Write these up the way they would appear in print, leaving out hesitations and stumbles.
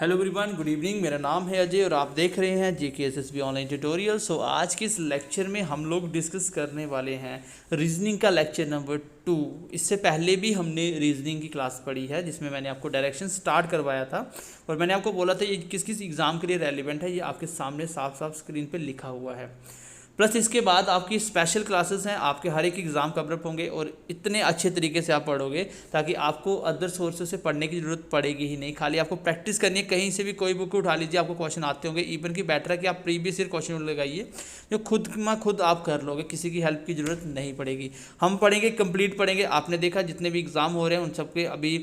Hello everyone, good evening. मेरा नाम है अजय और आप देख रहे हैं JKSSB ऑनलाइन ट्यूटोरियल। आज के इस लेक्चर में हम लोग डिस्कस करने वाले हैं रीजनिंग का लेक्चर नंबर 2। इससे पहले भी हमने रीजनिंग की क्लास पढ़ी है जिसमें मैंने आपको डायरेक्शन स्टार्ट करवाया था और मैंने आपको बोला था ये किस किस एग्ज़ाम के लिए रेलिवेंट है। ये आपके सामने साफ साफ स्क्रीन पर लिखा हुआ है। प्लस इसके बाद आपकी स्पेशल क्लासेस हैं, आपके हर एक एग्ज़ाम कवरअप होंगे और इतने अच्छे तरीके से आप पढ़ोगे ताकि आपको अदर सोर्सेज से पढ़ने की ज़रूरत पड़ेगी ही नहीं। खाली आपको प्रैक्टिस करनी है, कहीं से भी कोई बुक उठा लीजिए, आपको क्वेश्चन आते होंगे। इवन की बेटर है कि आप प्रीवियस ईयर क्वेश्चन लगाइए जो खुद आप कर लोगे, किसी की हेल्प की ज़रूरत नहीं पड़ेगी। हम पढ़ेंगे, कंप्लीट पढ़ेंगे। आपने देखा जितने भी एग्ज़ाम हो रहे हैं उन सबके अभी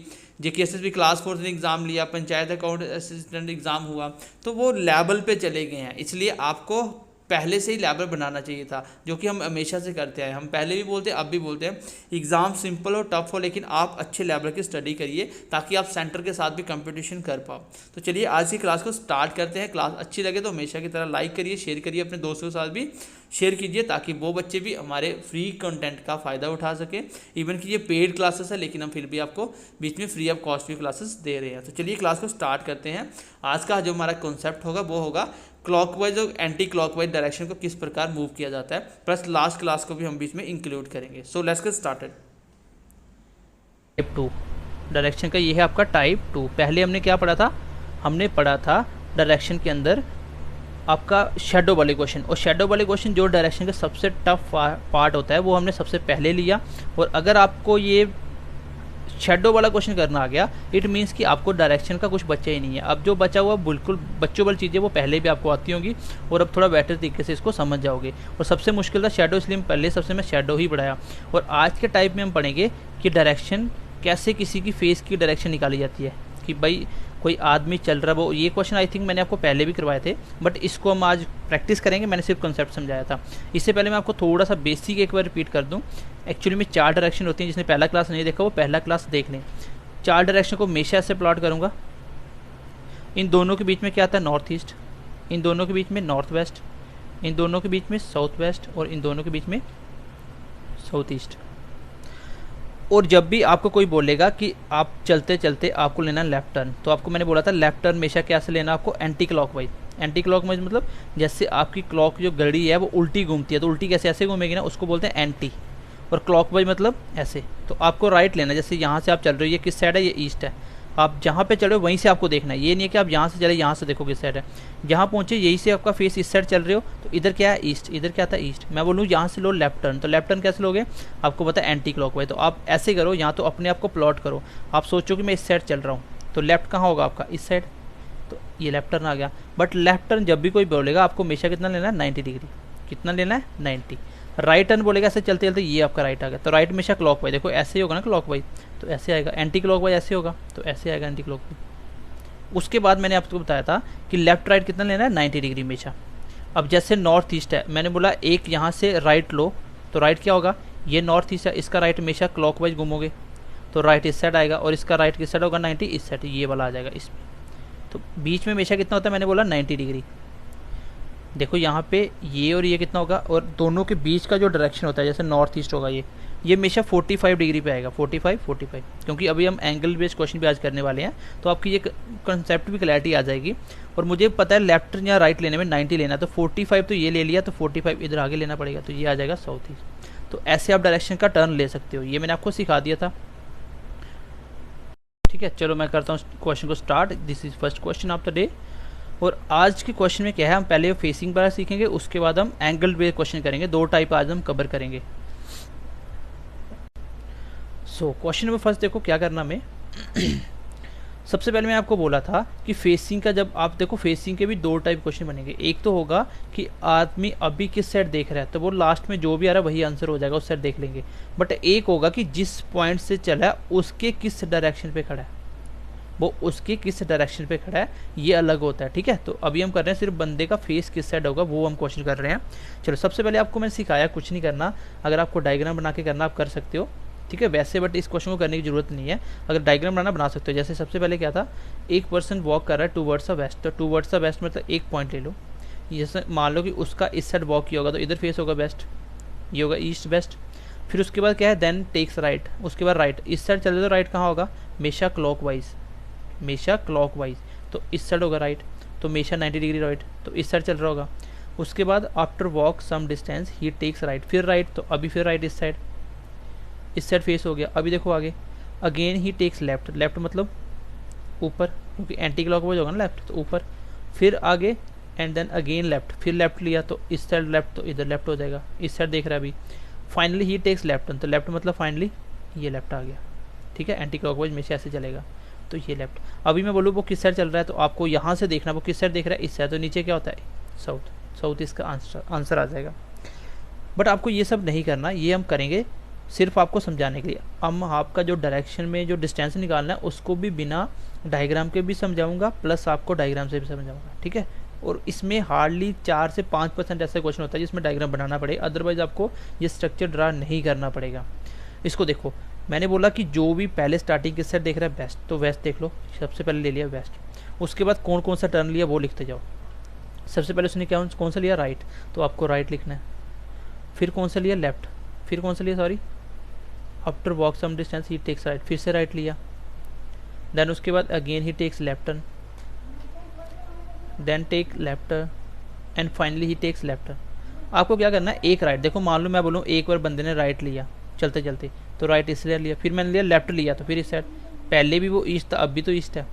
JKSSB क्लास 4 ने एग्ज़ाम लिया, पंचायत अकाउंट असिस्टेंट एग्ज़ाम हुआ, तो वो लेवल पे चले गए हैं। इसलिए आपको पहले से ही लेवल बनाना चाहिए था, जो कि हम हमेशा से करते आए। हम पहले भी बोलते हैं, अब भी बोलते हैं, एग्ज़ाम सिंपल हो टफ हो लेकिन आप अच्छे लेवल की स्टडी करिए ताकि आप सेंटर के साथ भी कंपटीशन कर पाओ। तो चलिए आज की क्लास को स्टार्ट करते हैं। क्लास अच्छी लगे तो हमेशा की तरह लाइक करिए, शेयर करिए, अपने दोस्तों के साथ भी शेयर कीजिए ताकि वो बच्चे भी हमारे फ्री कंटेंट का फ़ायदा उठा सके। इवन कि ये पेड क्लासेस है लेकिन हम फिर भी आपको बीच में फ्री ऑफ कॉस्ट भी क्लासेस दे रहे हैं। तो चलिए क्लास को स्टार्ट करते हैं। आज का जो हमारा कॉन्सेप्ट होगा वो होगा क्लॉकवाइज और एंटी क्लॉकवाइज डायरेक्शन को किस प्रकार मूव किया जाता है, प्लस लास्ट क्लास को भी हम बीच में इंक्लूड करेंगे। So let's get started. Type 2 direction का ये है आपका टाइप 2। पहले हमने क्या पढ़ा था? हमने पढ़ा था डायरेक्शन के अंदर आपका शेडो वाले क्वेश्चन, और शेडो वाले क्वेश्चन जो डायरेक्शन का सबसे टफ पार्ट होता है वो हमने सबसे पहले लिया। और अगर आपको ये शेडो वाला क्वेश्चन करना आ गया, इट मीन्स कि आपको डायरेक्शन का कुछ बचा ही नहीं है। अब जो बचा हुआ बिल्कुल बच्चों वाली चीज़ें वो पहले भी आपको आती होंगी और अब थोड़ा बेटर तरीके से इसको समझ जाओगे। और सबसे मुश्किल था शेडो, इसलिए पहले सबसे मैं शेडो ही पढ़ाया। और आज के टाइप में हम पढ़ेंगे कि डायरेक्शन कैसे किसी की फेस की डायरेक्शन निकाली जाती है। कि भाई कोई आदमी चल रहा, वो ये क्वेश्चन आई थिंक मैंने आपको पहले भी करवाए थे, बट इसको हम आज प्रैक्टिस करेंगे। मैंने सिर्फ कंसेप्ट समझाया था। इससे पहले मैं आपको थोड़ा सा बेसिक एक बार रिपीट कर दूं। एक्चुअली में 4 डायरेक्शन होती हैं, जिसने पहला क्लास नहीं देखा वो पहला क्लास देख लें। 4 डायरेक्शन को हमेशा ऐसे प्लॉट करूँगा। इन दोनों के बीच में क्या आता है? North east. इन दोनों के बीच में नॉर्थ वेस्ट। इन दोनों के बीच में साउथ वेस्ट। और इन दोनों के बीच में साउथ ईस्ट। और जब भी आपको कोई बोलेगा कि आप चलते चलते आपको लेना लेफ्ट टर्न, तो आपको मैंने बोला था लेफ्ट टर्न हमेशा क्या से लेना आपको? Anti clockwise. एंटी क्लॉकवाइज मतलब जैसे आपकी क्लॉक जो घड़ी है वो उल्टी घूमती है, तो उल्टी कैसे ऐसे घूमेगी ना, उसको बोलते हैं एंटी। और क्लॉकवाइज मतलब ऐसे। तो आपको राइट लेना, जैसे यहाँ से आप चल रहे हो, ये किस साइड है? ये ईस्ट है। आप जहाँ पे चल रहे हो वहीं से आपको देखना है। ये नहीं है कि आप यहाँ से चले यहाँ से देखो किस साइड है। जहाँ पहुँचे यहीं से आपका फेस इस साइड चल रहे हो, तो इधर क्या है? ईस्ट। इधर क्या था? ईस्ट। मैं बोलूँ यहाँ से लो लेफ्ट टर्न, तो लेफ्ट टर्न कैसे लोगे? आपको पता है एंटी क्लॉकवाइज। तो आप ऐसे करो, यहाँ तो अपने आप को प्लॉट करो। आप सोचो कि मैं इस साइड चल रहा हूँ, तो लेफ्ट कहाँ होगा आपका? इस साइड। तो ये लेफ्ट टर्न आ गया। बट लेफ्ट टर्न जब भी कोई बोलेगा आपको हमेशा कितना लेना है? 90 डिग्री। कितना लेना है? 90। राइट टर्न बोलेगा ऐसे चलते चलते, ये आपका राइट आ गया, तो राइट हमेशा क्लॉकवाइज। देखो ऐसे ही होगा ना क्लॉकवाइज, तो ऐसे आएगा। एंटी क्लॉकवाइज ऐसे होगा, तो ऐसे आएगा एंटी क्लॉकवाइज। उसके बाद मैंने आपको बताया था कि लेफ्ट राइट कितना लेना है? 90 डिग्री हमेशा। अब जैसे नॉर्थ ईस्ट है, मैंने बोला एक यहाँ से राइट लो, तो राइट क्या होगा? ये नॉर्थ ईस्ट है, इसका राइट हमेशा क्लॉकवाइज घूमोगे, तो राइट इस साइड आएगा। और इसका राइट किस साइड होगा? 90 इस साइड, ये वाला आ जाएगा इसमें। तो बीच में हमेशा कितना होता है? मैंने बोला 90 डिग्री। देखो यहाँ पे ये और ये कितना होगा? और दोनों के बीच का जो डायरेक्शन होता है, जैसे नॉर्थ ईस्ट होगा, ये हमेशा 45 डिग्री पे आएगा। 45, क्योंकि अभी हम एंगल बेस्ड क्वेश्चन भी आज करने वाले हैं, तो आपकी ये कंसेप्ट भी क्लैरिटी आ जाएगी। और मुझे पता है लेफ्ट या राइट लेने में 90 लेना, तो 45 तो ये ले लिया, तो 45 इधर आगे लेना पड़ेगा, तो ये आ जाएगा साउथ ईस्ट। तो ऐसे आप डायरेक्शन का टर्न ले सकते हो, ये मैंने आपको सिखा दिया था। ठीक है, चलो मैं करता हूँ क्वेश्चन को start. This is first question of the day. और आज के क्वेश्चन में क्या है, हम पहले फेसिंग पर सीखेंगे, उसके बाद हम एंगल बेस्ड क्वेश्चन करेंगे। 2 टाइप आज हम कवर करेंगे। सो क्वेश्चन नंबर फर्स्ट देखो क्या करना में। सबसे पहले मैं आपको बोला था कि फेसिंग का, जब आप देखो फेसिंग के भी 2 टाइप क्वेश्चन बनेंगे। एक तो होगा कि आदमी अभी किस साइड देख रहा है, तो वो लास्ट में जो भी आ रहा है वही आंसर हो जाएगा, उस साइड देख लेंगे। बट एक होगा कि जिस पॉइंट से चला उसके किस डायरेक्शन पे खड़ा है, वो उसके किस डायरेक्शन पे खड़ा है, ये अलग होता है। ठीक है, तो अभी हम कर रहे हैं सिर्फ बंदे का फेस किस साइड होगा वो हम क्वेश्चन कर रहे हैं। चलो सबसे पहले आपको मैंने सिखाया कुछ नहीं करना, अगर आपको डायग्राम बना के करना आप कर सकते हो। ठीक है, वैसे बट इस क्वेश्चन को करने की जरूरत नहीं है, अगर डायग्राम बनाना बना सकते हो। जैसे सबसे पहले क्या था, एक पर्सन वॉक कर रहा है टूवर्ड्स द वेस्ट, तो टूवर्ड्स द वेस्ट मतलब एक पॉइंट ले लो। जैसे मान लो कि उसका इस साइड वॉक किया होगा, तो इधर फेस होगा वेस्ट, ये होगा ईस्ट वेस्ट। फिर उसके बाद क्या है, देन टेक्स राइट, उसके बाद राइट, इस साइड चले तो राइट कहाँ होगा? हमेशा क्लॉकवाइज, हमेशा क्लॉकवाइज। तो इस साइड होगा राइट, तो हमेशा 90 डिग्री राइट, तो इस साइड चल रहा होगा। उसके बाद after walk some distance he takes right, फिर राइट, तो अभी फिर राइट इस साइड फेस हो गया। अभी देखो आगे, again he takes left, left मतलब ऊपर, क्योंकि एंटी क्लॉकवाइज होगा ना लेफ्ट, तो ऊपर, फिर आगे एंड देन अगेन लेफ्ट, फिर लेफ्ट लिया तो इस साइड लेफ्ट, तो इधर लेफ्ट हो जाएगा, इस साइड देख रहा है अभी। फाइनली ही टेक्स लेफ्ट, तो लेफ्ट मतलब फाइनली ये लेफ्ट आ गया, ठीक है, एंटी क्लॉकवाइज में से ऐसे चलेगा, तो ये लेफ्ट। अभी मैं बोलूँ वो किस साइड चल रहा है, तो आपको यहाँ से देखना वो किस साइड देख रहा है, इस साइड, तो नीचे क्या होता है साउथ, साउथ इसका आंसर आ जाएगा। बट आपको ये सब नहीं करना, ये हम करेंगे सिर्फ आपको समझाने के लिए। हम आपका जो डायरेक्शन में जो डिस्टेंस निकालना है उसको भी बिना डायग्राम के भी समझाऊंगा, प्लस आपको डायग्राम से भी समझाऊंगा, ठीक है। और इसमें हार्डली 4 से 5% ऐसे क्वेश्चन होता है जिसमें डायग्राम बनाना पड़े, अदरवाइज आपको ये स्ट्रक्चर ड्रा नहीं करना पड़ेगा। इसको देखो, मैंने बोला कि जो भी पहले स्टार्टिंग किस साइड देख रहा है वेस्ट, तो वेस्ट देख लो, सबसे पहले ले लिया वेस्ट। उसके बाद कौन कौन सा टर्न लिया वो लिखते जाओ। सबसे पहले उसने क्या कौन सा लिया राइट, तो आपको राइट लिखना है। फिर कौन सा लिया लेफ्ट, फिर कौन सा लिया sorry after walk some distance he takes right, फिर से राइट लिया। देन उसके बाद again he takes left turn, then take left and finally he takes left. आपको क्या करना है, एक राइट, देखो मान लो मैं बोलूँ एक बार बंदे ने राइट लिया चलते चलते, तो राइट इसलिए लिया, फिर मैंने लिया लेफ्ट लिया, तो फिर इस साइड, पहले भी वो ईस्ट था अब भी तो ईस्ट है,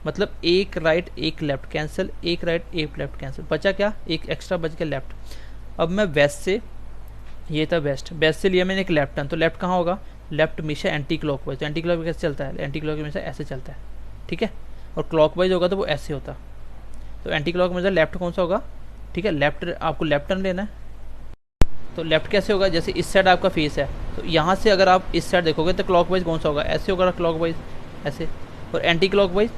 मतलब एक राइट एक लेफ्ट कैंसिल, एक राइट एक लेफ्ट कैंसिल, बचा क्या, एक एक्स्ट्रा बच गया लेफ्ट। अब मैं वेस्ट से, ये था वेस्ट, वेस्ट से लिया मैंने एक लेफ्ट टर्न, तो लेफ्ट कहाँ होगा, लेफ्ट हमेशा एंटी क्लॉकवाइज, तो एंटी क्लॉकवाइज कैसे चलता है, एंटी क्लॉकवाइज हमेशा ऐसे चलता है, ठीक है, और क्लॉकवाइज होगा तो वो ऐसे होता, तो एंटी क्लॉक में लेफ्ट कौन सा होगा, ठीक है, लेफ्ट आपको लेफ्ट टर्न लेना है। तो लेफ्ट कैसे होगा, जैसे इस साइड आपका फेस है, तो यहाँ से अगर आप इस साइड देखोगे तो क्लॉकवाइज कौन सा होगा, ऐसे होगा क्लॉकवाइज ऐसे, और एंटी क्लॉकवाइज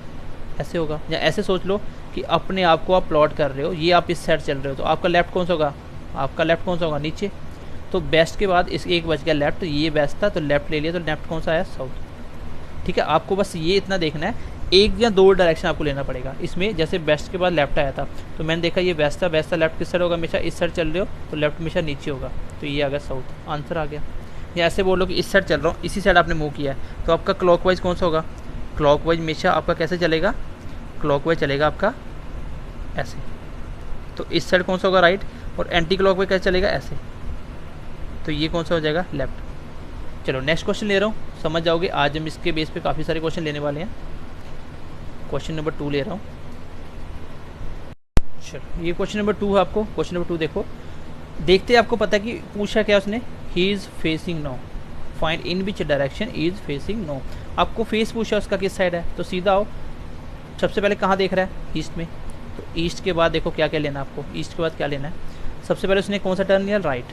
ऐसे होगा। या ऐसे सोच लो कि अपने आप को आप प्लॉट कर रहे हो, ये आप इस साइड चल रहे हो, तो आपका लेफ्ट कौन सा होगा, आपका लेफ्ट कौन सा होगा नीचे, तो बेस्ट के बाद इस एक बच गया लेफ्ट, तो ये बेस्ट था तो लेफ्ट ले लिया, तो लेफ्ट कौन सा आया साउथ, ठीक है। आपको बस ये इतना देखना है, एक या दो डायरेक्शन आपको लेना पड़ेगा इसमें। जैसे बेस्ट के बाद लेफ्ट आया था, तो मैंने देखा ये बेस्ट था लेफ्ट किस साइड होगा, हमेशा इस साइड चल रहे हो तो लेफ्ट हमेशा नीचे होगा, तो ये आ गया साउथ, आंसर आ गया। या ऐसे बोलो कि इस साइड चल रहा हूँ, इसी साइड आपने मूव किया है, तो आपका क्लॉकवाइज कौन सा होगा, क्लॉकवाइज हमेशा आपका कैसे चलेगा, क्लॉकवाइज चलेगा आपका ऐसे, तो इस साइड कौन सा होगा राइट, और एंटी क्लॉकवाइज कैसे चलेगा ऐसे, तो ये कौन सा हो जाएगा लेफ्ट। चलो नेक्स्ट क्वेश्चन ले रहा हूँ, समझ जाओगे। आज हम इसके बेस पे काफ़ी सारे क्वेश्चन लेने वाले हैं। क्वेश्चन नंबर 2 ले रहा हूँ। चलो ये क्वेश्चन नंबर 2 है आपको। क्वेश्चन नंबर 2 देखो, देखते आपको पता है कि पूछा क्या उसने, he is facing now, find in which direction is facing now. आपको फेस पूछा उसका किस साइड है, तो सीधा आओ, सबसे पहले कहाँ देख रहा है, ईस्ट में, तो ईस्ट के बाद देखो क्या क्या लेना है आपको, ईस्ट के बाद क्या लेना है। सबसे पहले उसने कौन सा टर्न लिया, राइट,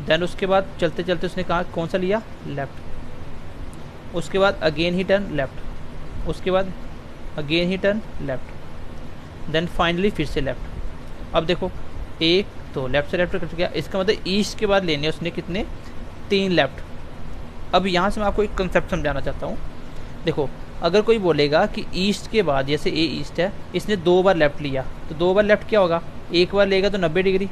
देन उसके बाद चलते चलते उसने कहा कौन सा लिया, लेफ्ट, उसके बाद अगेन ही टर्न लेफ्ट, उसके बाद again he turn left, then finally फिर से लेफ्ट। अब देखो एक तो लेफ्ट से लेफ्ट कट गया, इसका मतलब ईस्ट के बाद लेने उसने कितने, 3 लेफ्ट। अब यहाँ से मैं आपको एक कंसेप्ट समझाना चाहता हूँ। देखो अगर कोई बोलेगा कि ईस्ट के बाद, जैसे ए ईस्ट है, इसने 2 बार लेफ्ट लिया, तो 2 बार लेफ्ट क्या होगा, एक बार लेगा तो 90 डिग्री,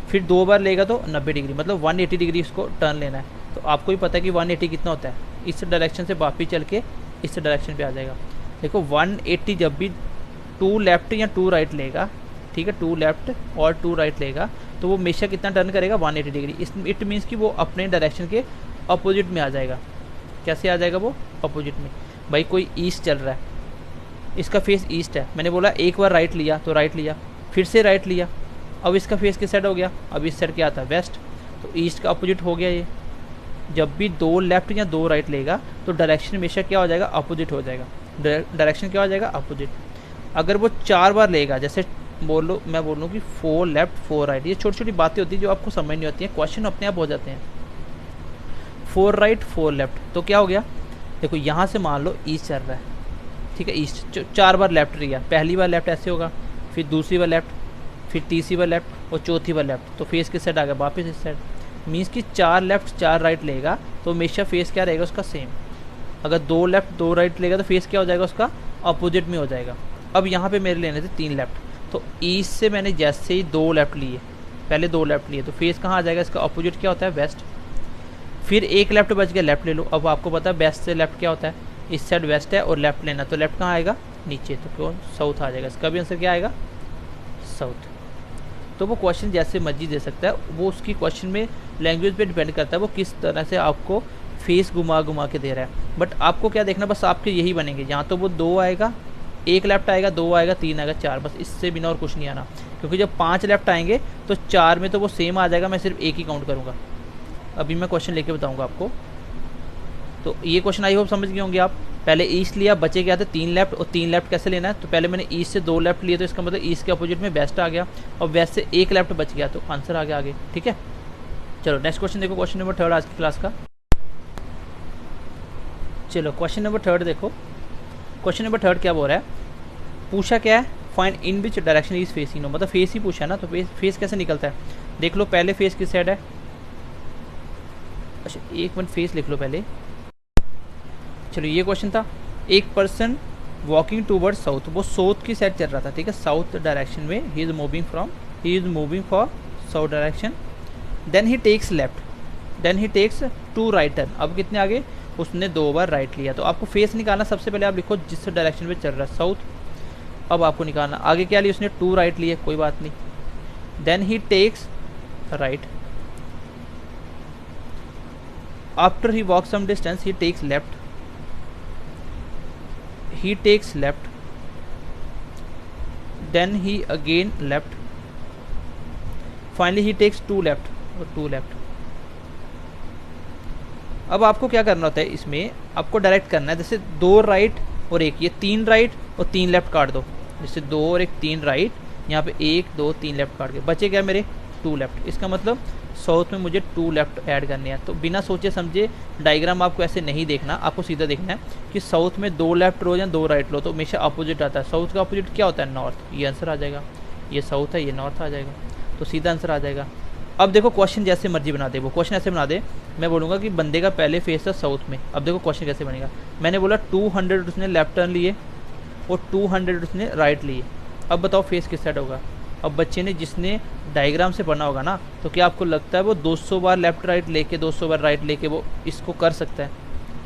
फिर 2 बार लेगा तो 90 डिग्री, मतलब 180 डिग्री इसको टर्न लेना है। तो आपको भी पता है कि 180 कितना होता है, इस डायरेक्शन से वापस चल के इस डायरेक्शन पे आ जाएगा। देखो 180 जब भी 2 लेफ्ट या 2 राइट लेगा, ठीक है, 2 लेफ्ट और 2 राइट लेगा, तो वो हमेशा कितना टर्न करेगा, 180 डिग्री। इट मीन्स कि वो अपने डायरेक्शन के अपोजिट में आ जाएगा। कैसे आ जाएगा वो अपोजिट में, भाई कोई ईस्ट चल रहा है, इसका फेस ईस्ट है, मैंने बोला एक बार राइट लिया तो राइट लिया, फिर से राइट लिया, अब इसका फेस किस साइड हो गया, अब इस साइड क्या आता है, वेस्ट, तो ईस्ट का अपोजिट हो गया ये। जब भी 2 लेफ्ट या 2 राइट लेगा तो डायरेक्शन हमेशा क्या हो जाएगा, अपोजिट हो जाएगा। डायरेक्शन क्या हो जाएगा, अपोजिट। अगर वो 4 बार लेगा, जैसे बोलो मैं बोलूँ कि 4 लेफ्ट 4 राइट, ये छोटी छोटी बातें होती है जो आपको समझ नहीं होती हैं, क्वेश्चन अपने आप हो जाते हैं। 4 राइट 4 लेफ्ट, तो क्या हो गया, देखो यहाँ से मान लो ईस्ट चल रहा है, ठीक है, ईस्ट 4 बार लेफ्ट लिया, पहली बार लेफ्ट ऐसे होगा, फिर दूसरी बार लेफ्ट, फिर तीसरी बार लेफ्ट और चौथी बार लेफ्ट, तो फेस किस साइड आ गया, वापस इस साइड। मीन्स कि 4 लेफ्ट 4 राइट लेगा तो हमेशा फेस क्या रहेगा उसका सेम। अगर 2 लेफ्ट 2 राइट लेगा तो फेस क्या हो जाएगा उसका, अपोजिट में हो जाएगा। अब यहाँ पे मेरे लेने थे 3 लेफ्ट, तो ईस्ट से मैंने जैसे ही 2 लेफ्ट लिए, पहले 2 लेफ्ट लिए, तो फेस कहाँ आ जाएगा, इसका अपोजिट क्या होता है, वेस्ट। फिर एक लेफ्ट बच गया, लेफ्ट ले लो। अब आपको पता है वेस्ट से लेफ्ट क्या होता है, इस साइड वेस्ट है और लेफ्ट लेना, तो लेफ्ट कहाँ आएगा, नीचे, तो कौन, साउथ आ जाएगा। इसका भी आंसर क्या आएगा, साउथ। तो वो क्वेश्चन जैसे मर्जी दे सकता है, वो उसकी क्वेश्चन में लैंग्वेज पे डिपेंड करता है वो किस तरह से आपको फेस घुमा घुमा के दे रहा है। बट आपको क्या देखना, बस आपके यही बनेंगे, यहाँ तो वो 2 आएगा, 1 लेफ्ट आएगा, 2 आएगा, 3 आएगा, 4, बस इससे बिना और कुछ नहीं आना। क्योंकि जब 5 लेफ्ट आएंगे तो 4 में तो वो सेम आ जाएगा, मैं सिर्फ 1 ही काउंट करूँगा। अभी मैं क्वेश्चन लेके बताऊँगा आपको। तो ये क्वेश्चन आई होप समझ गए होंगे आप। पहले ईस्ट लिया, बचे क्या थे 3 लेफ्ट, और 3 लेफ्ट कैसे लेना है, तो पहले मैंने ईस्ट से 2 लेफ्ट लिए, तो इसका मतलब ईस्ट के अपोजिट में वेस्ट आ गया, और वेस्ट से 1 लेफ्ट बच गया, तो आंसर आ गया आगे। ठीक है, चलो नेक्स्ट क्वेश्चन देखो, क्वेश्चन नंबर 3 आज की क्लास का। चलो क्वेश्चन नंबर 3 देखो। क्वेश्चन नंबर 3 क्या बोल रहा है, पूछा क्या है, find in which direction is facing, मतलब फेस ही पूछा है ना, तो फेस कैसे निकलता है। देख लो पहले फेस किस साइड है, अच्छा 1 मिनट फेस लिख लो पहले। चलो ये क्वेश्चन था, एक पर्सन वॉकिंग टूवर्ड साउथ, वो साउथ की साइड चल रहा था, ठीक है, साउथ डायरेक्शन में, he is moving for south direction. Then he takes लेफ्ट, then he takes 2 right turn, अब कितने आगे, उसने 2 बार राइट लिया। तो आपको फेस निकालना, सबसे पहले आप लिखो जिस डायरेक्शन में चल रहा है साउथ, अब आपको निकालना आगे क्या लिया, उसने 2 राइट लिए, कोई बात नहीं। Then he takes right, after he walk some distance he takes left, he takes left, then he again left, finally he takes 2 left और 2 left। अब आपको क्या करना होता है, इसमें आपको डायरेक्ट करना है, जैसे 2 राइट और 1, ये 3 राइट और 3 लेफ्ट काट दो, जैसे 2 और 1 3 राइट, यहाँ पे 1 2 3 लेफ्ट काट के बचे क्या मेरे 2 लेफ्ट। इसका मतलब साउथ में मुझे 2 लेफ्ट ऐड करने हैं। तो बिना सोचे समझे डायग्राम आपको ऐसे नहीं देखना, आपको सीधा देखना है कि साउथ में 2 लेफ्ट लो या 2 राइट लो, तो हमेशा अपोजिट आता है। साउथ का अपोजिट क्या होता है, नॉर्थ, ये आंसर आ जाएगा, ये साउथ है, ये नॉर्थ आ जाएगा, तो सीधा आंसर आ जाएगा। अब देखो क्वेश्चन जैसे मर्जी बना दे, वो क्वेश्चन ऐसे बना दे, मैं बोलूँगा कि बंदे का पहले फेस था साउथ में। अब देखो क्वेश्चन कैसे बनेगा, मैंने बोला 200 उसने लेफ्ट टर्न लिए और 200 उसने राइट लिए, अब बताओ फेस किस साइड होगा। अब बच्चे ने जिसने डायग्राम से पढ़ना होगा ना, तो क्या आपको लगता है वो 200 बार लेफ्ट राइट लेके 200 बार राइट लेके वो इसको कर सकता है,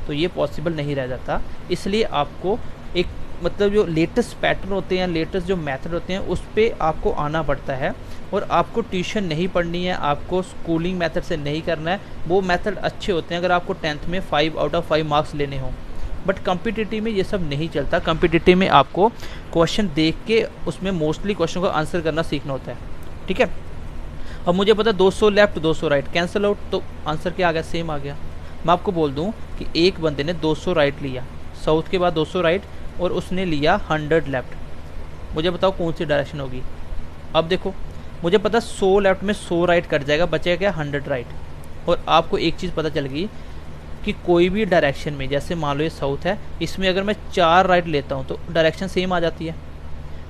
तो ये पॉसिबल नहीं रह जाता। इसलिए आपको एक मतलब जो लेटेस्ट पैटर्न होते हैं, लेटेस्ट जो मेथड होते हैं, उस पर आपको आना पड़ता है। और आपको ट्यूशन नहीं पढ़नी है, आपको स्कूलिंग मेथड से नहीं करना है, वो मेथड अच्छे होते हैं अगर आपको 10th में 5 आउट ऑफ 5 मार्क्स लेने हों। बट कॉम्पिटिटिव में ये सब नहीं चलता, कॉम्पिटिटिव में आपको क्वेश्चन देख के उसमें मोस्टली क्वेश्चन का आंसर करना सीखना होता है, ठीक है। अब मुझे पता 200 लेफ्ट 200 राइट कैंसिल आउट, तो आंसर क्या आ गया, सेम आ गया। मैं आपको बोल दूं कि एक बंदे ने 200 राइट लिया, साउथ के बाद 200 राइट, और उसने लिया 100 लेफ्ट, मुझे बताओ कौन सी डायरेक्शन होगी। अब देखो मुझे पता 100 लेफ्ट में 100 राइट कट जाएगा, बचेगा क्या 100 राइट। और आपको एक चीज़ पता चल गई कि कोई भी डायरेक्शन में, जैसे मान लो ये साउथ है, इसमें अगर मैं 4 राइट लेता हूँ तो डायरेक्शन सेम आ जाती है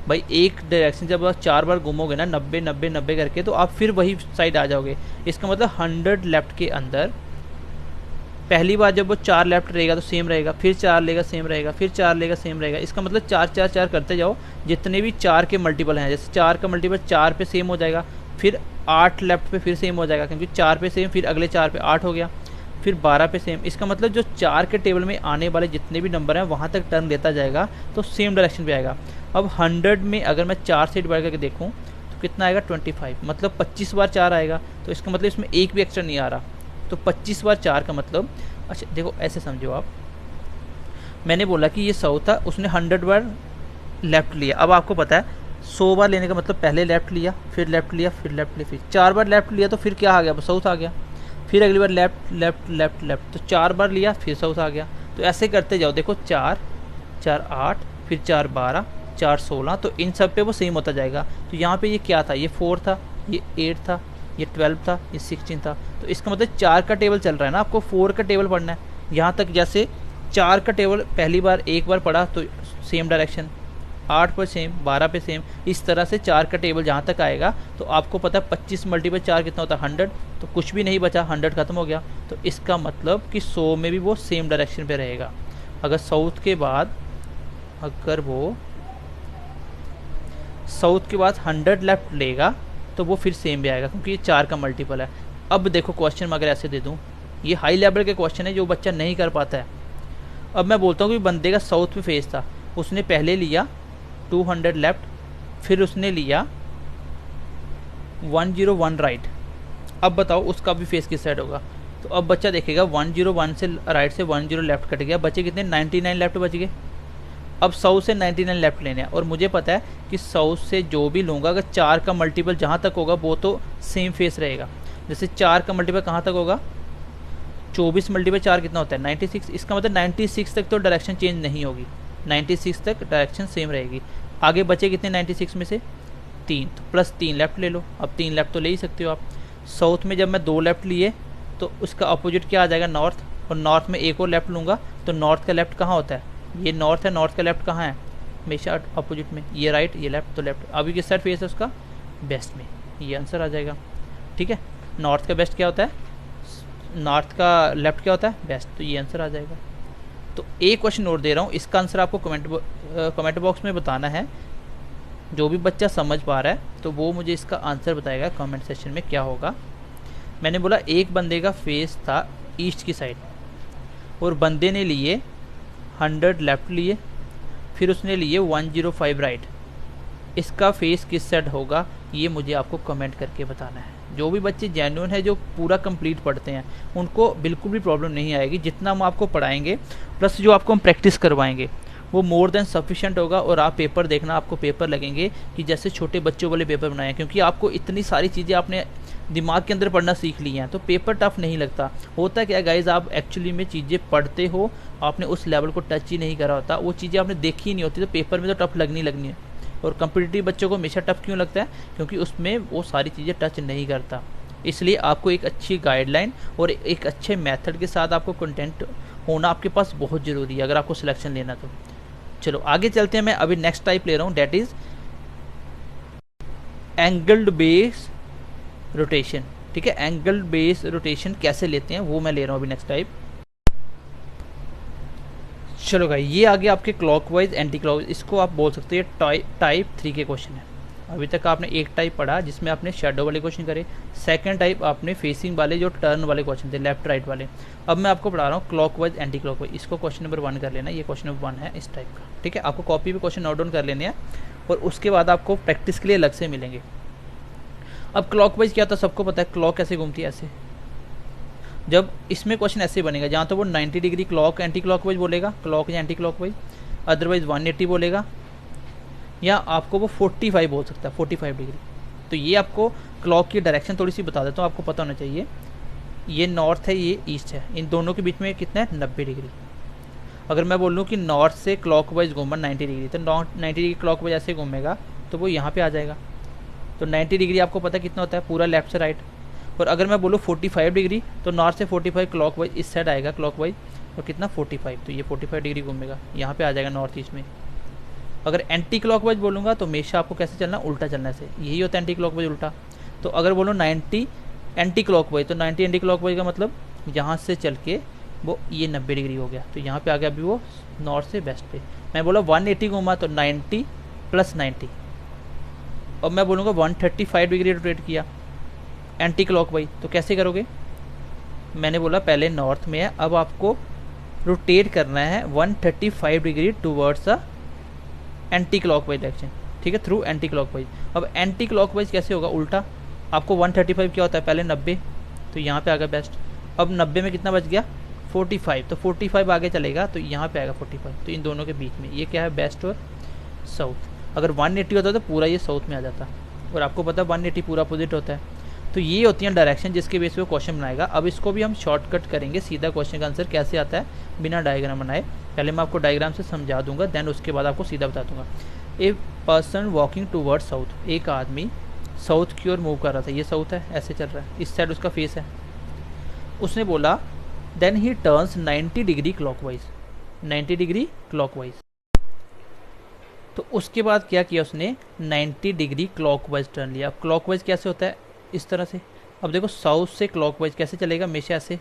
भाई। एक डायरेक्शन जब आप 4 बार घूमोगे ना 90 90 90 करके, तो आप फिर वही साइड आ जाओगे। इसका मतलब 100 लेफ्ट के अंदर पहली बार जब वो 4 लेफ्ट रहेगा तो सेम रहेगा, फिर 4 लेगा सेम रहेगा, फिर 4 लेगा सेम रहेगा। इसका मतलब 4 4 4 करते जाओ, जितने भी 4 के मल्टीपल हैं, जैसे 4 का मल्टीपल 4 पे सेम हो जाएगा, फिर 8 लेफ्ट पे फिर सेम हो जाएगा, क्योंकि 4 पे सेम, फिर अगले 4 पे 8 हो गया, फिर 12 पे सेम। इसका मतलब जो 4 के टेबल में आने वाले जितने भी नंबर हैं वहाँ तक टर्न लेता जाएगा, तो सेम डायरेक्शन पे आएगा। अब 100 में अगर मैं 4 से डिवाइड करके देखूँ तो कितना आएगा 25, मतलब 25 बार 4 आएगा। तो इसका मतलब इसमें एक भी एक्स्ट्रा नहीं आ रहा, तो 25 बार 4 का मतलब, अच्छा देखो ऐसे समझो आप, मैंने बोला कि ये 100 था, उसने 100 बार लेफ्ट लिया। अब आपको पता है 100 बार लेने का मतलब पहले लेफ्ट लिया, फिर लेफ्ट लिया, फिर लेफ्ट लिया, फिर 4 बार लेफ्ट लिया, तो फिर क्या आ गया, साउथ आ गया। फिर अगली बार लेफ्ट लेफ्ट लेफ्ट लेफ्ट, तो 4 बार लिया, फिर साउथ आ गया। तो ऐसे करते जाओ, देखो 4 4 8, फिर 4 12, 4 16, तो इन सब पे वो सेम होता जाएगा। तो यहाँ पे ये क्या था, ये 4 था, ये 8 था, ये 12 था, ये 16 था। तो इसका मतलब 4 का टेबल चल रहा है ना, आपको 4 का टेबल पढ़ना है। यहाँ तक जैसे 4 का टेबल पहली बार एक बार पढ़ा तो सेम डायरेक्शन, 8 पर सेम, 12 पे सेम, इस तरह से 4 का टेबल जहाँ तक आएगा। तो आपको पता है 25 मल्टीपल 4 कितना होता है 100, तो कुछ भी नहीं बचा, 100 खत्म हो गया। तो इसका मतलब कि 100 में भी वो सेम डायरेक्शन पे रहेगा। अगर साउथ के बाद अगर वो साउथ के बाद 100 लेफ्ट लेगा तो वो फिर सेम भी आएगा, क्योंकि ये 4 का मल्टीपल है। अब देखो क्वेश्चन में अगर ऐसे दे दूँ, ये हाई लेवल के क्वेश्चन है जो बच्चा नहीं कर पाता है। अब मैं बोलता हूँ कि बंदे का साउथ में फेस था, उसने पहले लिया 200 लेफ्ट, फिर उसने लिया 101 राइट। अब बताओ उसका भी फेस किस साइड होगा। तो अब बच्चा देखेगा 101 से राइट से 10 लेफ्ट कट गया, बचे कितने 99 लेफ्ट बच गए। अब 100 से 99 लेफ्ट लेने हैं और मुझे पता है कि 100 से जो भी लूँगा अगर 4 का मल्टीपल जहाँ तक होगा वो तो सेम फेस रहेगा। जैसे 4 का मल्टीपल कहाँ तक होगा, 24 मल्टीपल 4 कितना होता है 96। इसका मतलब 96 तक तो डायरेक्शन चेंज नहीं होगी, 96 तक डायरेक्शन सेम रहेगी। आगे बचे कितने 96 में से 3, तो प्लस 3 लेफ्ट ले लो। अब 3 लेफ्ट तो ले ही सकते हो आप। साउथ में जब मैं 2 लेफ्ट लिए तो उसका अपोजिट क्या आ जाएगा नॉर्थ, और नॉर्थ में एक और लेफ्ट लूँगा तो नॉर्थ का लेफ्ट कहाँ होता है, ये नॉर्थ है, नॉर्थ का लेफ्ट कहाँ है हमेशा अपोजिट में, ये राइट ये लेफ्ट, तो लेफ्ट। अभी किस साइड फेस है उसका, बेस्ट में, ये आंसर आ जाएगा। ठीक है, नॉर्थ का बेस्ट क्या होता है, नॉर्थ का लेफ्ट क्या होता है बेस्ट, तो ये आंसर आ जाएगा। तो एक क्वेश्चन और दे रहा हूँ, इसका आंसर आपको कमेंट बॉक्स में बताना है। जो भी बच्चा समझ पा रहा है तो वो मुझे इसका आंसर बताएगा कमेंट सेक्शन में क्या होगा। मैंने बोला एक बंदे का फेस था ईस्ट की साइड और बंदे ने लिए 100 लेफ्ट लिए, फिर उसने लिए 105 राइट। इसका फेस किस साइड होगा ये मुझे आपको कमेंट करके बताना है। जो भी बच्चे जेन्युइन है, जो पूरा कंप्लीट पढ़ते हैं, उनको बिल्कुल भी प्रॉब्लम नहीं आएगी। जितना हम आपको पढ़ाएंगे प्लस जो आपको हम प्रैक्टिस करवाएंगे वो मोर देन सफिशिएंट होगा। और आप पेपर देखना, आपको पेपर लगेंगे कि जैसे छोटे बच्चों वाले पेपर बनाए हैं, क्योंकि आपको इतनी सारी चीज़ें आपने दिमाग के अंदर पढ़ना सीख ली हैं, तो पेपर टफ नहीं लगता। होता क्या गाइज, आप एक्चुअली में चीज़ें पढ़ते हो, आपने उस लेवल को टच ही नहीं करा होता, वो चीज़ें आपने देखी ही नहीं होती, तो पेपर में तो टफ लगनी है। और कम्पिटिटिव बच्चों को हमेशा टफ क्यों लगता है, क्योंकि उसमें वो सारी चीज़ें टच नहीं करता। इसलिए आपको एक अच्छी गाइडलाइन और एक अच्छे मेथड के साथ आपको कंटेंट होना आपके पास बहुत ज़रूरी है अगर आपको सिलेक्शन लेना। तो चलो आगे चलते हैं। मैं अभी नेक्स्ट टाइप ले रहा हूँ, that is angled base rotation. ठीक है, एंगल्ड बेस रोटेशन कैसे लेते हैं वो मैं ले रहा हूँ अभी नेक्स्ट टाइप। चलो भाई, ये आगे आपके क्लॉकवाइज एंटी क्लॉकवाइज, इसको आप बोल सकते हैं टाइप 3 के क्वेश्चन है। अभी तक आपने एक टाइप पढ़ा जिसमें आपने शेडो वाले क्वेश्चन करे, सेकंड टाइप आपने फेसिंग वाले जो टर्न वाले क्वेश्चन थे लेफ्ट राइट वाले। अब मैं आपको पढ़ा रहा हूँ क्लॉकवाइज एंटी क्लॉकवाइज। इसको क्वेश्चन नंबर 1 कर लेना, ये क्वेश्चन नंबर 1 है इस टाइप का। ठीक है, आपको कॉपी पे क्वेश्चन नोट डाउन कर लेने हैं और उसके बाद आपको प्रैक्टिस के लिए अलग से मिलेंगे। अब क्लॉकवाइज क्या होता है सबको पता है, क्लॉक कैसे घूमती है ऐसे। जब इसमें क्वेश्चन ऐसे बनेगा, जहाँ तो वो 90 डिग्री क्लॉक एंटी क्लॉकवाइज बोलेगा, क्लॉक या एंटी क्लॉकवाइज, अदरवाइज 180 बोलेगा, या आपको वो 45 बोल सकता है, 45 डिग्री। तो ये आपको क्लॉक की डायरेक्शन थोड़ी सी बता देता हूँ, आपको पता होना चाहिए। ये नॉर्थ है, ये ईस्ट है, इन दोनों के बीच में कितना है 90 डिग्री। अगर मैं बोल लूँ कि नॉर्थ से क्लॉकवाइज घूमना 90 डिग्री, तो 90 डिग्री क्लॉकवाइज ऐसे घूमेगा तो वो यहाँ पे आ जाएगा। तो 90 डिग्री आपको पता कितना होता है, पूरा लेफ्ट से राइट। और अगर मैं बोलूँ 45 डिग्री तो नॉर्थ से 45 क्लॉकवाइज इस साइड आएगा क्लॉकवाइज, और कितना 45, तो ये 45 डिग्री घूमेगा, यहाँ पे आ जाएगा नॉर्थ ईस्ट में। अगर एंटी क्लॉकवाइज बोलूँगा तो हमेशा आपको कैसे चलना, उल्टा चलना से, यही होता है एंटी क्लॉकवाइज उल्टा। तो अगर बोलो 90 एंटी क्लॉकवाइज, तो 90 एंटी क्लॉकवाइज का मतलब यहाँ से चल के वो ये 90 डिग्री हो गया, तो यहाँ पे आ गया अभी वो नॉर्थ से वेस्ट पे। मैं बोला 180 घूमा तो 90 प्लस 90। अब मैं बोलूँगा 135 डिग्री रोटेट किया एंटी क्लॉकवाइज, तो कैसे करोगे, मैंने बोला पहले नॉर्थ में है, अब आपको रोटेट करना है 135 degree towards a anti clockwise direction. ठीक है, थ्रू एंटी क्लॉकवाइज। अब एंटी क्लॉकवाइज कैसे होगा, उल्टा। आपको 135 क्या होता है पहले 90, तो यहाँ पे आ गया बेस्ट। अब 90 में कितना बच गया 45, तो 45 आगे चलेगा तो यहाँ पे आएगा 45, तो इन दोनों के बीच में ये क्या है वेस्ट और साउथ। अगर 180 होता तो पूरा ये साउथ में आ जाता, और आपको पता है 180 पूरा अपोजिट होता है। तो ये होती हैं डायरेक्शन जिसके बेस पे वो क्वेश्चन बनाएगा। अब इसको भी हम शॉर्टकट करेंगे, सीधा क्वेश्चन का आंसर कैसे आता है बिना डायग्राम बनाए। पहले मैं आपको डायग्राम से समझा दूंगा, देन उसके बाद आपको सीधा बता दूंगा। A person walking toward south, एक आदमी साउथ की ओर मूव कर रहा था, ये साउथ है, ऐसे चल रहा है, इस साइड उसका फेस है। उसने बोला then he turns 90 degree clockwise, 90 degree clockwise. तो उसके बाद क्या किया उसने 90 डिग्री क्लॉकवाइज टर्न लिया। अब क्लॉकवाइज कैसे होता है, इस तरह से। अब देखो साउथ से क्लॉकवाइज कैसे चलेगा, हमेशा ऐसे।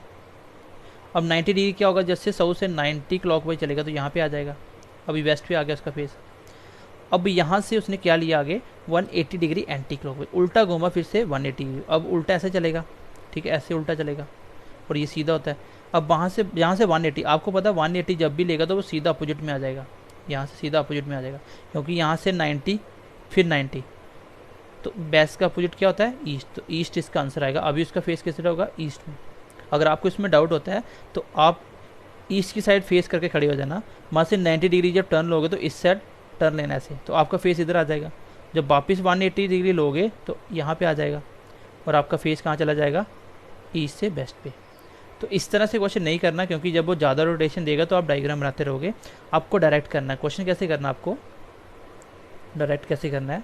अब 90 डिग्री क्या होगा, जैसे साउथ से 90 क्लॉकवाइज चलेगा तो यहाँ पे आ जाएगा, अभी वेस्ट पे आ गया उसका फेस। अब यहाँ से उसने क्या लिया आगे 180 डिग्री एंटी क्लॉकवाइज, उल्टा घूमा फिर से 180 डिग्री। अब उल्टा ऐसे चलेगा, ठीक है, ऐसे उल्टा चलेगा और ये सीधा होता है। अब वहाँ से यहाँ से 180, आपको पता है 180 जब भी लेगा तो वो सीधा अपोजिट में आ जाएगा, यहाँ से सीधा अपोजिट में आ जाएगा, क्योंकि यहाँ से 90 फिर 90, तो वेस्ट का अपोजिट क्या होता है, ईस्ट, तो ईस्ट इसका आंसर आएगा। अभी उसका फेस किस तरह होगा, ईस्ट में। अगर आपको इसमें डाउट होता है तो आप ईस्ट की साइड फेस करके खड़े हो जाना, वहाँ से 90 डिग्री जब टर्न लोगे तो इस साइड टर्न लेना ऐसे, तो आपका फेस इधर आ जाएगा। जब वापस 180 डिग्री लोगे तो यहाँ पे आ जाएगा और आपका फेस कहाँ चला जाएगा, ईस्ट से वेस्ट पे। तो इस तरह से क्वेश्चन नहीं करना, क्योंकि जब वो ज़्यादा रोटेशन देगा तो आप डायग्राम बनाते रहोगे। आपको डायरेक्ट करना है। क्वेश्चन कैसे करना है, आपको डायरेक्ट कैसे करना है,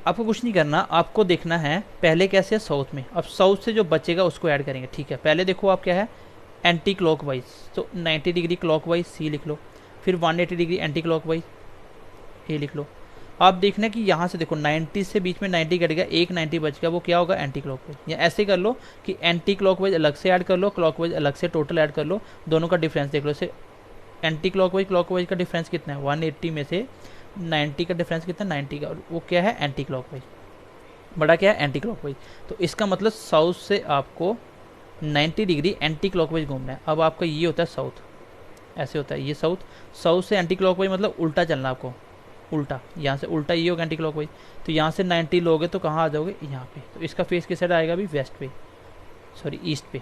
आपको कुछ नहीं करना, आपको देखना है पहले कैसे है साउथ में। अब साउथ से जो बचेगा उसको ऐड करेंगे, ठीक है। पहले देखो आप क्या है, एंटी क्लॉकवाइज, तो 90 डिग्री क्लॉकवाइज सी लिख लो, फिर 180 डिग्री एंटी क्लॉकवाइज ए लिख लो। आप देखना कि यहाँ से देखो 90 से बीच में 90 कट गया, एक 90 बच गया, वो क्या होगा, एंटी क्लॉकवाइज। या ऐसे कर लो कि एंटी क्लॉकवाइज अलग से ऐड कर लो, क्लॉकवाइज अलग से, टोटल ऐड कर लो, दोनों का डिफरेंस देख लो। से एंटी क्लॉकवाइज क्लॉकवाइज का डिफरेंस कितना है, 180 में से 90 का डिफरेंस कितना, 90 का, और वो क्या है, एंटी क्लॉकवाइज, बड़ा क्या है, एंटी क्लॉकवाइज। तो इसका मतलब साउथ से आपको 90 डिग्री एंटी क्लॉकवाइज घूमना है। अब आपका ये होता है साउथ, ऐसे होता है ये साउथ, साउथ से एंटी क्लॉकवाइज मतलब उल्टा चलना आपको, उल्टा, यहाँ से उल्टा ये होगा एंटी क्लॉकवाइज। तो यहाँ से 90 लोगे तो कहाँ आ जाओगे, यहाँ पे। तो इसका फेस किस साइड आएगा, अभी वेस्ट पे, सॉरी ईस्ट पे,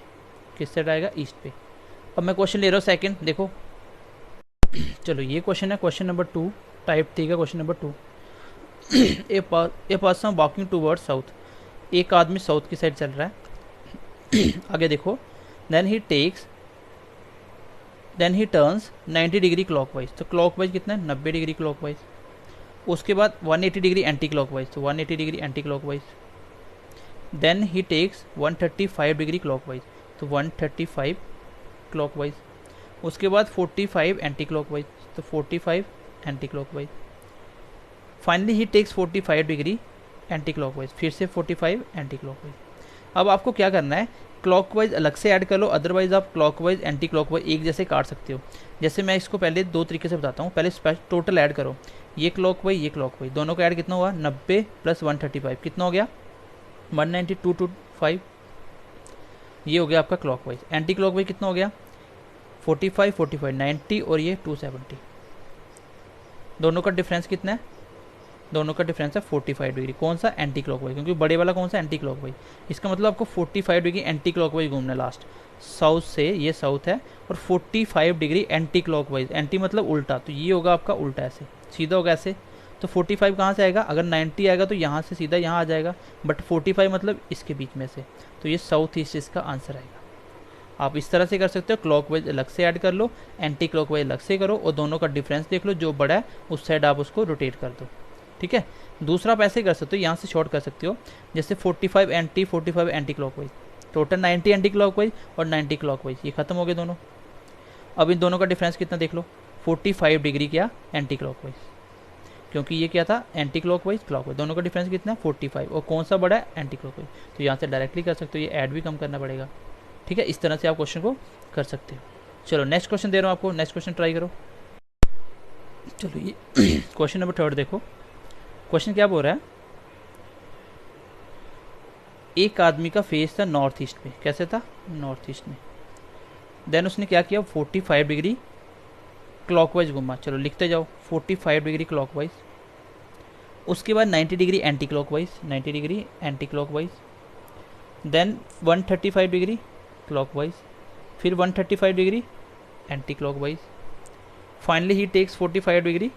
किस साइड आएगा, ईस्ट पे। अब मैं क्वेश्चन ले रहा हूँ सेकंड, देखो चलो ये क्वेश्चन है, क्वेश्चन नंबर 2, टाइप 3 का question number 2। A person walking toward south, एक आदमी साउथ की साइड चल रहा है। आगे देखो, then he turns 90 degree clockwise, तो क्लॉकवाइज कितना है, 90 डिग्री क्लॉकवाइज। उसके बाद 180 डिग्री एंटी क्लॉकवाइज, तो 180 degree anti clockwise. Then he takes 135 degree clockwise, तो 135 क्लॉकवाइज। उसके बाद 45 एंटी क्लॉकवाइज, तो 45 anti clockwise. Finally he takes 45 degree anti clockwise, फिर से 45 एंटी क्लॉकवाइज। अब आपको क्या करना है, क्लॉकवाइज अलग से ऐड कर लो, अदरवाइज आप क्लॉकवाइज एंटी क्लॉकवाइज एक जैसे काट सकते हो। जैसे मैं इसको पहले दो तरीके से बताता हूँ। पहले टोटल ऐड करो, ये क्लॉकवाइज ये क्लॉकवाइज, दोनों का ऐड कितना हुआ, 90 प्लस 135 कितना हो गया, 190, 225, ये हो गया आपका क्लॉकवाइज। एंटी क्लॉकवाइज कितना हो गया, 45 45 90 और ये 270, दोनों का डिफरेंस कितना है, दोनों का डिफरेंस है 45 डिग्री। कौन सा, एंटी क्लॉकवाइज, क्योंकि बड़े वाला कौन सा, एंटी क्लॉकवाइज। इसका मतलब आपको 45 डिग्री एंटी क्लॉकवाइज घूमना है लास्ट, साउथ से, ये साउथ है, और 45 डिग्री एंटी क्लॉकवाइज, एंटी मतलब उल्टा, तो ये होगा आपका उल्टा, ऐसे सीधा होगा ऐसे। तो 45 कहाँ से आएगा, अगर 90 आएगा तो यहाँ से सीधा यहाँ आ जाएगा, बट 45 मतलब इसके बीच में से, तो ये साउथ ईस्ट इसका आंसर आएगा। आप इस तरह से कर सकते हो, क्लॉकवाइज अलग से ऐड कर लो, एंटी क्लॉकवाइज अलग से करो, और दोनों का डिफरेंस देख लो, जो बड़ा है उस साइड आप उसको रोटेट कर दो, ठीक है। दूसरा आप ऐसे कर सकते हो, यहाँ से शॉर्ट कर सकते हो, जैसे 45 anti clockwise, total 90 anti clockwise और 90 क्लॉकवाइज, ये खत्म हो गए दोनों। अब इन दोनों का डिफरेंस कितना देख लो, 45 डिग्री क्या, एंटी क्लॉकवाइज, क्योंकि ये क्या था, एंटी क्लॉकवाइज क्लॉकवाइज, दोनों का डिफरेंस कितना है 45, और कौन सा बड़ा है, एंटी क्लॉकवाइज। तो यहाँ से डायरेक्टली कर सकते हो, ये ऐड भी कम करना पड़ेगा, ठीक है। इस तरह से आप क्वेश्चन को कर सकते हो। चलो नेक्स्ट क्वेश्चन दे रहा हूँ आपको, नेक्स्ट क्वेश्चन ट्राई करो। चलो ये क्वेश्चन नंबर 3 देखो, क्वेश्चन क्या बोल रहा है, एक आदमी का फेस था नॉर्थ ईस्ट में, कैसे था, नॉर्थ ईस्ट में। देन उसने क्या किया, 45 डिग्री क्लॉकवाइज घुमा, चलो लिखते जाओ, 45 डिग्री क्लॉकवाइज। उसके बाद 90 degree anti clockwise, 90 degree anti clockwise. Then 135 degree clockwise, फिर 135 degree anti clockwise. Finally he takes 45 degree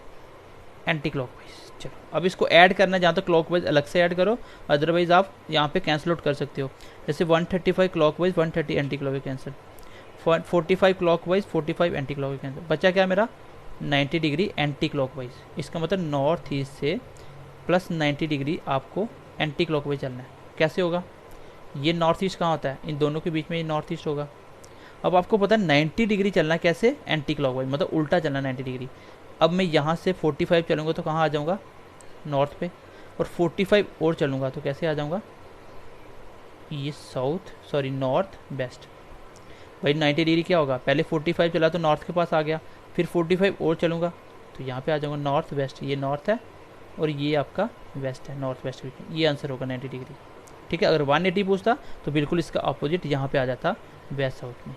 anti clockwise. चलो अब इसको ऐड करना, जहाँ तक क्लॉकवाइज अलग से ऐड करो, अदरवाइज आप यहाँ पे कैंसिल आउट कर सकते हो। जैसे 135 clockwise, 130 anti clockwise cancel, 45 clockwise, 45 anti clockwise cancel, बचा क्या मेरा, 90 डिग्री एंटी क्लॉकवाइज। इसका मतलब नॉर्थ ईस्ट से प्लस 90 डिग्री आपको एंटी क्लॉकवाइज चलना है। कैसे होगा, ये नॉर्थ ईस्ट कहाँ होता है, इन दोनों के बीच में ये नॉर्थ ईस्ट होगा। अब आपको पता है 90 डिग्री चलना कैसे, एंटी क्लॉकवाइज, मतलब उल्टा चलना 90 डिग्री। अब मैं यहाँ से 45 चलूँगा तो कहाँ आ जाऊँगा, नॉर्थ पे, और 45 और चलूँगा तो कैसे आ जाऊँगा, ये साउथ, सॉरी नॉर्थ वेस्ट। भाई 90 डिग्री क्या होगा, पहले 45 चला तो नॉर्थ के पास आ गया, फिर 45 और चलूँगा तो यहाँ पे आ जाऊँगा नॉर्थ वेस्ट। ये नॉर्थ है और ये आपका वेस्ट है, नॉर्थ वेस्ट, ये आंसर होगा 90 डिग्री, ठीक है। अगर 180 पूछता तो बिल्कुल इसका अपोजिट यहाँ पे आ जाता वेस्ट साउथ में।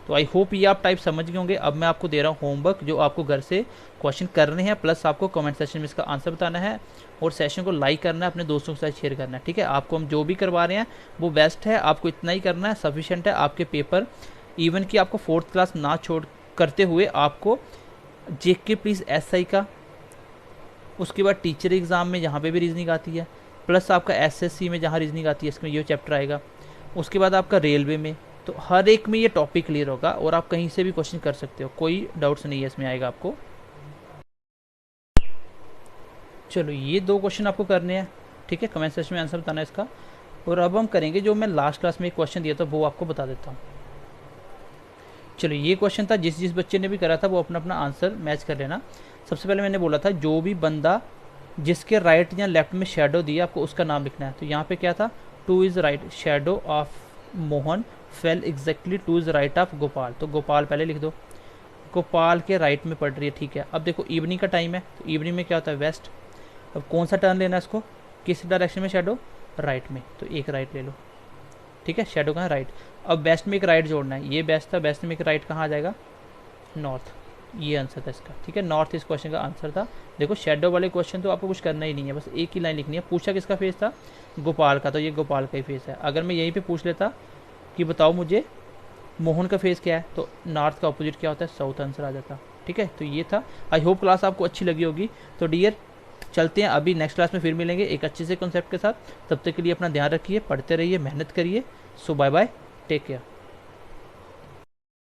तो आई होप ये आप टाइप समझ गए होंगे। अब मैं आपको दे रहा हूँ होमवर्क जो आपको घर से क्वेश्चन करने हैं, प्लस आपको कमेंट सेक्शन में इसका आंसर बताना है और सेशन को लाइक करना है, अपने दोस्तों के साथ शेयर करना है, ठीक है। आपको हम जो भी करवा रहे हैं वो बेस्ट है, आपको इतना ही करना है, सफिशिएंट है। आपके पेपर इवन कि आपको 4th क्लास ना छोड़ करते हुए आपको जेके प्लीज़ एसआई का, उसके बाद टीचर एग्ज़ाम में जहाँ पे भी रीजनिंग आती है, प्लस आपका एसएससी में जहाँ रीजनिंग आती है इसमें ये चैप्टर आएगा, उसके बाद आपका रेलवे में, तो हर एक में ये टॉपिक क्लियर होगा और आप कहीं से भी क्वेश्चन कर सकते हो, कोई डाउट्स नहीं है इसमें आएगा आपको। चलो ये 2 क्वेश्चन आपको करने हैं, ठीक है। कमेंट सेक्शन में आंसर बताना है इसका। और अब हम करेंगे जो मैं लास्ट क्लास में एक क्वेश्चन दिया था वो आपको बता देता हूँ। चलो ये क्वेश्चन था, जिस जिस बच्चे ने भी करा था वो अपना अपना आंसर मैच कर लेना। सबसे पहले मैंने बोला था जो भी बंदा जिसके राइट या लेफ्ट में शेडो दिया आपको उसका नाम लिखना है। तो यहाँ पे क्या था, two is right shadow of Mohan fail exactly two is right of Gopal. तो गोपाल पहले लिख दो, गोपाल के राइट में पड़ रही है, ठीक है। अब देखो इवनिंग का टाइम है, तो इवनिंग में क्या होता है वेस्ट। अब कौन सा टर्न लेना है इसको, किस डायरेक्शन में शेडो, राइट में, तो एक राइट ले लो, ठीक है। शेडो कहाँ है, राइट। अब वेस्ट में एक राइट जोड़ना है, ये वेस्ट था, वेस्ट में एक राइट कहाँ आ जाएगा, नॉर्थ। ये आंसर था इसका, ठीक है। नॉर्थ इस क्वेश्चन का आंसर था। देखो शेडो वाले क्वेश्चन तो आपको कुछ करना ही नहीं है, बस एक ही लाइन लिखनी है। पूछा किसका फेस था, गोपाल का, तो ये गोपाल का ही फेस है। अगर मैं यहीं पे पूछ लेता कि बताओ मुझे मोहन का फेस क्या है, तो नॉर्थ का अपोजिट क्या होता है, साउथ आंसर आ जाता, ठीक है। तो ये था। आई होप क्लास आपको अच्छी लगी होगी। तो डियर चलते हैं, अभी नेक्स्ट क्लास में फिर मिलेंगे एक अच्छे से कॉन्सेप्ट के साथ। तब तक के लिए अपना ध्यान रखिए, पढ़ते रहिए, मेहनत करिए। सो बाय बाय, टेक केयर।